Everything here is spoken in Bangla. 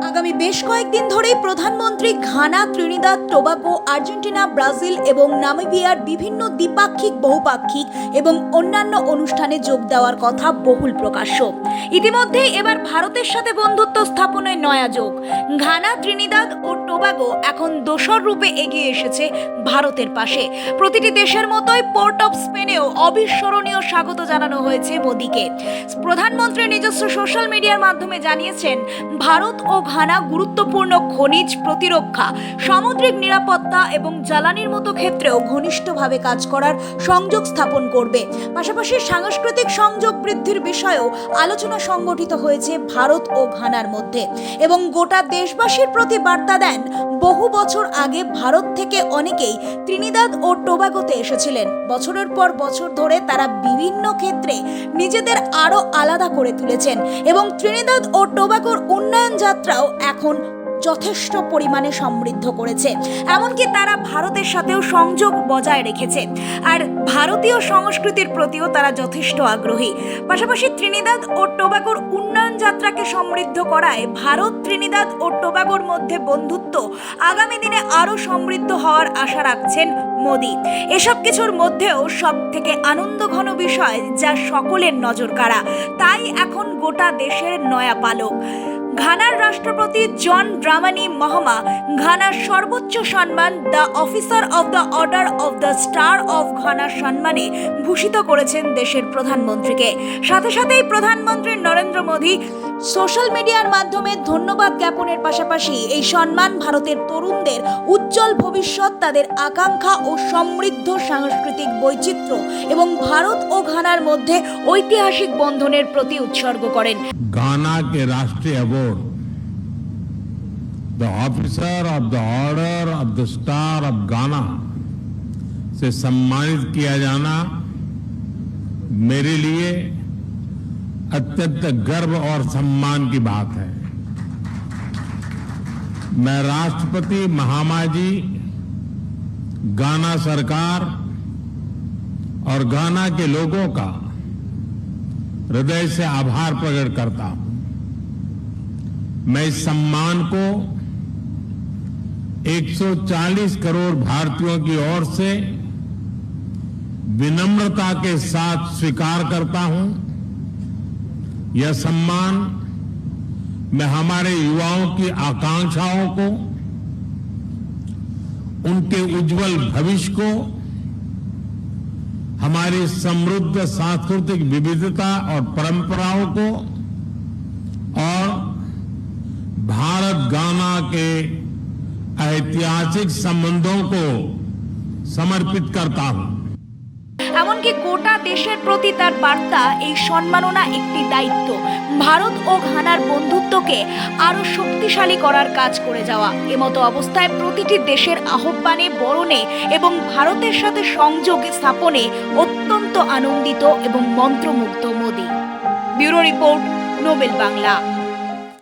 আগামী বেশ কয়েকদিন ধরেই প্রধানমন্ত্রী Ghana, Trinidad, Tobago, Argentina, Brazil এবং নামিবিয়ার বিভিন্ন দ্বিপাক্ষিক, বহুপাক্ষিক এবং অন্যান্য অনুষ্ঠানে যোগ দেওয়ার কথা বহুল প্রকাশ্য। ইতিমধ্যে এবার ভারতের সাথে বন্ধুত্ব স্থাপনের নয়া যোগ। ঘানা, ত্রিনিদাদ ও টোবাগো এখন দোসর রূপে এগিয়ে এসেছে ভারতের পাশে। প্রতিটি দেশের মতোই পোর্ট অফ স্পেনেও অবিস্মরণীয় স্বাগত জানানো হয়েছে মোদিকে। প্রধানমন্ত্রী নিজস্ব সোশ্যাল মিডিয়ার মাধ্যমে জানিয়েছেন, ভারত ও ঘানা গুরুত্বপূর্ণ খনিজ, প্রতিরক্ষা, সামুদ্রিক নিরাপত্তা এবং জ্বালানির মতো ক্ষেত্রেও ঘনিষ্ঠভাবে কাজ করার সংযোগ স্থাপন করবে। পাশাপাশি সাংস্কৃতিক সংযোগ বৃদ্ধির বিষয়েও আলোচনা সংগঠিত হয়েছে ভারত ও ঘানার মধ্যে এবং গোটা দেশবাসীর প্রতি বার্তা দেন, বহু বছর আগে ভারত থেকে অনেকেই ত্রিনিদাদ ও টোবাগোতে এসেছিলেন। বছরের পর বছর ধরে তারা বিভিন্ন ক্ষেত্রে নিজেদের আরো আলাদা করে তুলেছেন এবং ত্রিনিদাদ ও টোবাগোর উন্নয়ন যাত্রাও এখন যথেষ্ট পরিমাণে সমৃদ্ধ করেছে। এমনকি তারা ভারতের সাথেও সংযোগ বজায় রেখেছে আর ভারতীয় সংস্কৃতির প্রতিও তারা যথেষ্ট আগ্রহী। পাশাপাশি ত্রিনিদাদ ও টোবাগোর উন্নয়ন যাত্রাকে সমৃদ্ধ করায় ভারত, ত্রিনিদাদ ও টোবাগোর মধ্যে বন্ধুত্ব আগামী দিনে আরো সমৃদ্ধ হওয়ার আশা রাখছেন মোদি। এসব কিছুর মধ্যেও সব থেকে আনন্দঘন বিষয় যা সকলের নজর কাড়া, তাই এখন গোটা দেশের নয়া পালক। ঘানার রাষ্ট্রপতি জন ড্রামানি মহামা ঘানার সর্বোচ্চ সম্মান the officer of the order of the star of Ghana সম্মানে ভূষিত করেছেন দেশের প্রধানমন্ত্রীকে। সাথে সাথেই প্রধানমন্ত্রী নরেন্দ্র মোদি সোশ্যাল মিডিয়ার মাধ্যমে ধন্যবাদ জ্ঞাপনের পাশাপাশি এই সম্মান ভারতের তরুণদের উজ্জ্বল ভবিষ্যৎ, তাদের আকাঙ্ক্ষা ও সমৃদ্ধ সাংস্কৃতিক বৈচিত্র্য এবং ভারত ও ঘানার মধ্যে ঐতিহাসিক বন্ধনের প্রতি উৎসর্গ করেন। गाना के राष्ट्रीय award the officer of the order of the star of गाना से सम्मानित किया जाना मेरे लिए अत्यंत गर्व और सम्मान की बात है। मैं राष्ट्रपति महामा जी, गाना सरकार और गाना के लोगों का हृदय से आभार प्रकट करता हूं। मैं इस सम्मान को 140 करोड़ भारतीयों की ओर से विनम्रता के साथ स्वीकार करता हूं। यह सम्मान मैं हमारे युवाओं की आकांक्षाओं को, उनके उज्जवल भविष्य को, हमारी समृद्ध सांस्कृतिक विविधता और परंपराओं को और भारत गाना के ऐतिहासिक संबंधों को समर्पित करता हूं। এমনকি গোটা দেশের প্রতি তার বার্তা, এই সম্মাননা একটি দায়িত্ব, ভারত ও ঘানার বন্ধুত্বকে আরো শক্তিশালী করার কাজ করে যাওয়া। এমতো অবস্থায় প্রতিটি দেশের আহ্বানে, বরণে এবং ভারতের সাথে সংযোগ স্থাপনে অত্যন্ত আনন্দিত এবং মন্ত্রমুগ্ধ Modi. Bureau report, Nobel Bangla.